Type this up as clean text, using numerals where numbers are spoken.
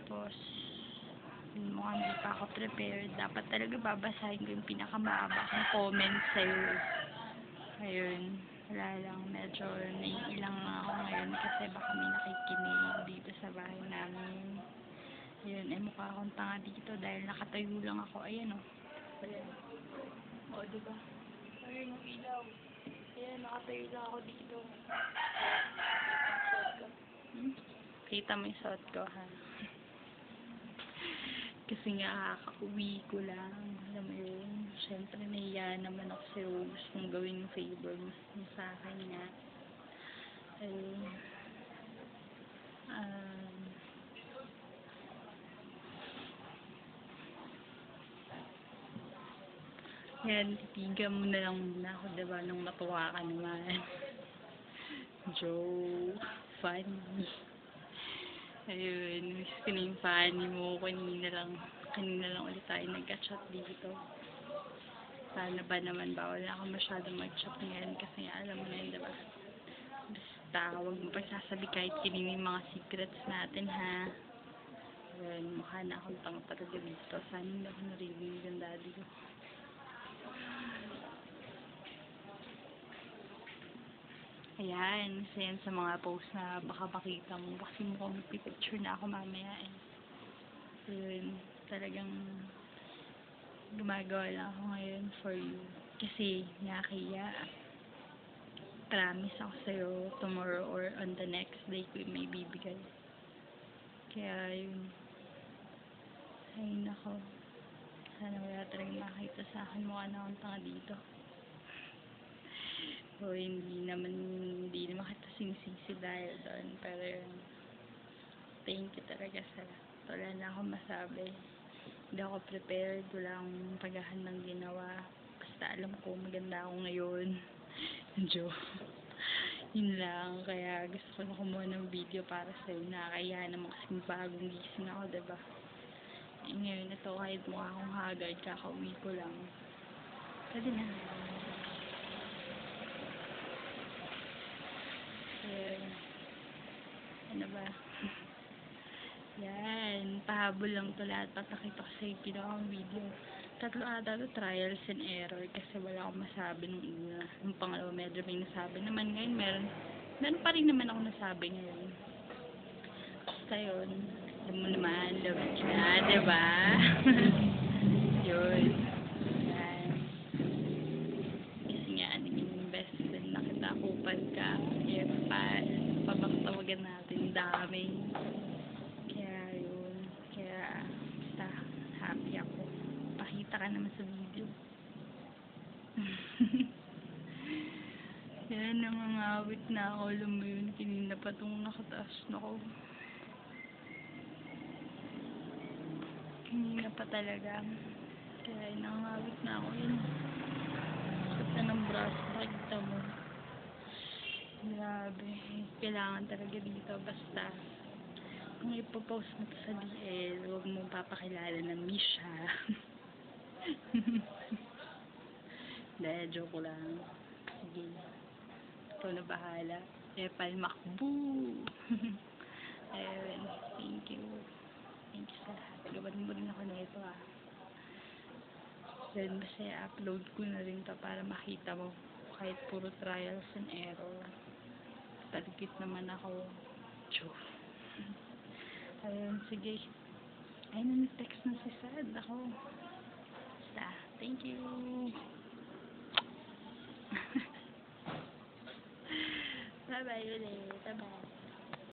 Tapos, mukhang hindi pa ako prepared. Dapat talaga babasahin ko yung pinakamahaba kong comment sa'yo. Ayun, wala lang. Medyo naiilang lang ako ngayon kasi baka may nakikinig dito sa bahay namin. Ayun, mukha akong tanga dito dahil nakatayo lang ako. Ayan o. Ayan. O, diba? Ayun yung ilaw. Ayan, nakatayo lang ako dito. Kita mo yung suot ko, ha? Kasi nga, kakauwi ko lang. Alam mo yun, syempre nahiya naman ako si Rose kung gawin yung favor mo sa akin nga. Ayun. Yan, titigan mo na lang muna ako, diba, nung matuwa ka naman. Joke. Funny. Ayun, miss ko na yung funny mo. Kanina lang ulit tayo nag-chat dito. Sana ba naman bawal na ako masyadong mag-chat ngayon kasi alam mo na yun, diba? Basta, huwag mo pagsasabi kahit kanina yung mga secrets natin, ha? Ayun, mukha na akong tanga talaga dito. Sana hindi ako narinig yung daddy ko. Ayan, isa yan sa mga post na baka makita mo kasi mukhang magpipicture na ako mamaya eh. Ayun, talagang gumagawa lang ako ngayon for you. Kasi nakakaya. Promise ako sa'yo tomorrow or on the next day ko may bibigay. Kaya yun. Ay nako. Sana wala talagang makita sa akin. Mukha na akong tanga dito. O hindi naman kita sinisisi dahil doon. Pero yun, thank you talaga sa lahat. Wala na akong masabi. Hindi ako prepared. Wala akong paghahandang ginawa. Basta alam ko maganda ako ngayon. Joke. Yun lang. Kaya gusto ko na kumuha ng video para sa'yo. Nakakaya naman kasi bagong gising ako, diba? Eh, ngayon ito kahit mukha akong haggard, kakauwi ko lang. Sabi na. Ano ba? Yan. Pahabol lang to lahat. Papakita ko sa yung pinakang video. 3 ata to, trials and error. Kasi wala akong masabi nung una. Nung pangalawa, medyo may nasabi naman. Ngayon, meron pa rin naman ako nasabi ngayon. Basta yun. Alam mo naman, love ka, diba? Yun. Yan. Kasi nga, naging best friend na kita. Kupal ka. Airpal. Pabaktawagan natin. Dami. Kaya yun. Kaya, basta, happy ako. Pakita ka naman sa video. Yan, nangangawit na ako. Alam mo yun, kanina pa itong nakataas na ako. Kanina pa talaga. Kaya nangangawit na ako yun. Sakta ng braso, nakikita mo. Grabe. Kailangan talaga dito. Basta, kung ipopost mo ito sa DL, huwag mong papakilala na Misha. Dahil joke lang. Sige. Ikaw na bahala. Palmakbu. Ayun. Thank you. Thank you sa lahat. Gawan mo rin ako na ito, ah. Then, basta i-upload ko na rin to para makita mo. Kahit puro trials and error. Taligit naman ako. Joke. Ayun, sige. Ayun, nag-text na si Sad. Ako. Basta, thank you. Bye-bye ulit. Bye-bye.